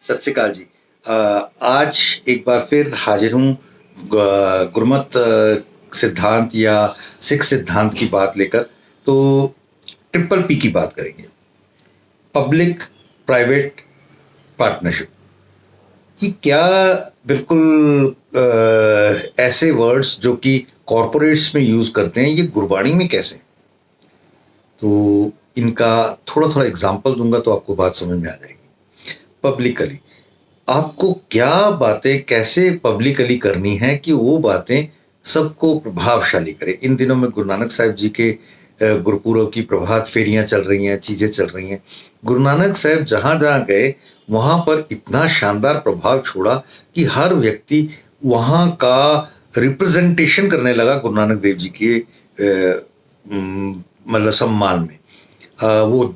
सत श्री अकाल जी। आज एक बार फिर हाजिर हूँ गुरमत सिद्धांत या सिख सिद्धांत की बात लेकर। तो ट्रिपल पी की बात करेंगे, पब्लिक प्राइवेट पार्टनरशिप। कि क्या बिल्कुल ऐसे वर्ड्स जो कि कॉरपोरेट्स में यूज करते हैं, ये गुरबाणी में कैसे? तो इनका थोड़ा थोड़ा एग्जांपल दूंगा तो आपको बात समझ में आ जाएगी। पब्लिकली आपको क्या बातें कैसे पब्लिकली करनी है कि वो बातें सबको प्रभावशाली करे। इन दिनों में गुरु नानक साहब जी के गुरुपुरब की प्रभात फेरियां चल रही हैं, चीजें चल रही हैं। गुरु नानक साहब जहां जहां गए वहां पर इतना शानदार प्रभाव छोड़ा कि हर व्यक्ति वहां का रिप्रेजेंटेशन करने लगा गुरु नानक देव जी के मतलब सम्मान में। वो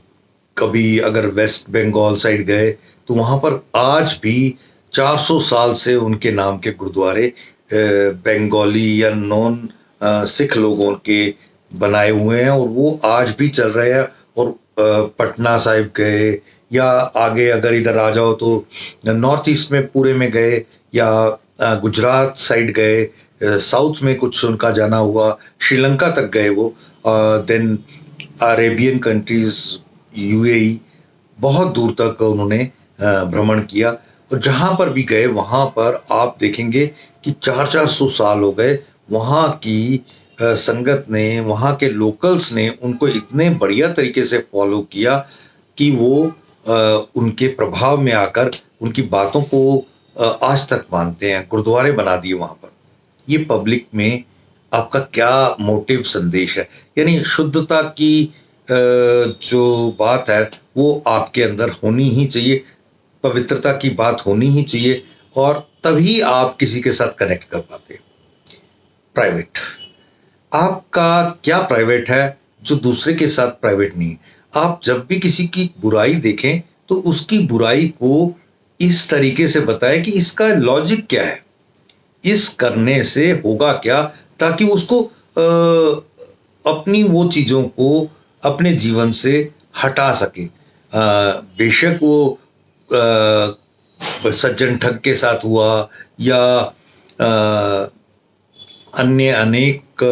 कभी अगर वेस्ट बंगाल साइड गए तो वहां पर आज भी 400 साल से उनके नाम के गुरुद्वारे बंगाली या नॉन सिख लोगों के बनाए हुए हैं और वो आज भी चल रहे हैं। और पटना साहिब गए या आगे अगर इधर आ जाओ तो नॉर्थ ईस्ट में पूरे में गए या गुजरात साइड गए, साउथ में कुछ उनका जाना हुआ, श्रीलंका तक गए वो, देन अरेबियन कंट्रीज, यूएई, बहुत दूर तक उन्होंने भ्रमण किया। और जहां पर भी गए वहां पर आप देखेंगे कि 400 साल हो गए वहां की संगत ने, वहां के लोकल्स ने उनको इतने बढ़िया तरीके से फॉलो किया कि वो उनके प्रभाव में आकर उनकी बातों को आज तक मानते हैं, गुरुद्वारे बना दिए वहां पर। ये पब्लिक में आपका क्या मोटिव संदेश है? यानी शुद्धता की जो बात है वो आपके अंदर होनी ही चाहिए, पवित्रता की बात होनी ही चाहिए और तभी आप किसी के साथ कनेक्ट कर पाते हैं। प्राइवेट, आपका क्या प्राइवेट है जो दूसरे के साथ प्राइवेट नहीं है? आप जब भी किसी की बुराई देखें तो उसकी बुराई को इस तरीके से बताएं कि इसका लॉजिक क्या है, इस करने से होगा क्या, ताकि उसको अपनी वो चीजों को अपने जीवन से हटा सके। बेशक वो सज्जन ठग के साथ हुआ या अन्य अनेक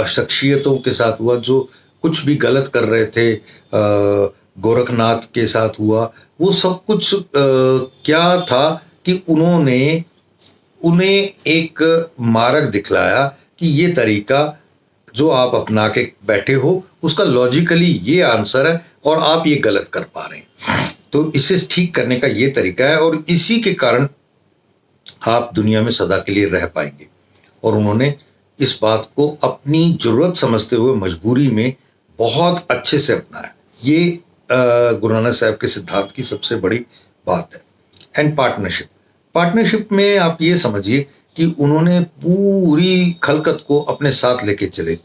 शख्सियतों के साथ हुआ जो कुछ भी गलत कर रहे थे, गोरखनाथ के साथ हुआ, वो सब कुछ क्या था कि उन्होंने उन्हें एक मार्ग दिखलाया कि ये तरीका जो आप अपना के बैठे हो उसका लॉजिकली ये आंसर है और आप ये गलत कर पा रहे हैं, तो इसे ठीक करने का ये तरीका है और इसी के कारण आप दुनिया में सदा के लिए रह पाएंगे। और उन्होंने इस बात को अपनी जरूरत समझते हुए मजबूरी में बहुत अच्छे से अपनाया। ये गुरु नानक साहब के सिद्धांत की सबसे बड़ी बात है। एंड पार्टनरशिप, पार्टनरशिप में आप ये समझिए कि उन्होंने पूरी खलकत को अपने साथ लेके चले।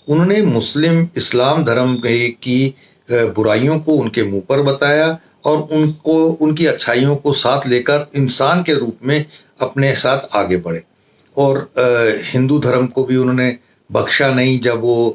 उन्होंने मुस्लिम इस्लाम धर्म की बुराइयों को उनके मुंह पर बताया और उनको उनकी अच्छाइयों को साथ लेकर इंसान के रूप में अपने साथ आगे बढ़े। और हिंदू धर्म को भी उन्होंने बख्शा नहीं जब वो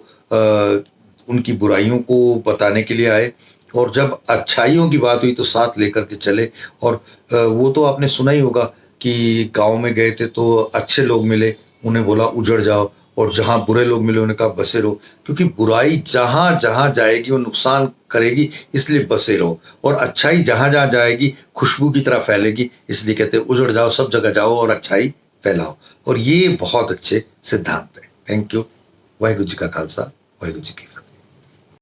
उनकी बुराइयों को बताने के लिए आए, और जब अच्छाइयों की बात हुई तो साथ लेकर के चले। और वो तो आपने सुना ही होगा कि गांव में गए थे तो अच्छे लोग मिले, उन्हें बोला उजड़ जाओ, और जहां बुरे लोग मिले उन्हें कहा बसे रहो, क्योंकि बुराई जहां जहां जाएगी वो नुकसान करेगी, इसलिए बसे रहो। और अच्छाई जहां जहां जाएगी खुशबू की तरह फैलेगी, इसलिए कहते हैं उजड़ जाओ, सब जगह जाओ और अच्छाई फैलाओ। और ये बहुत अच्छे सिद्धांत है। Thank you. वाहिगुरु जी का खालसा, वाहिगुरु जी की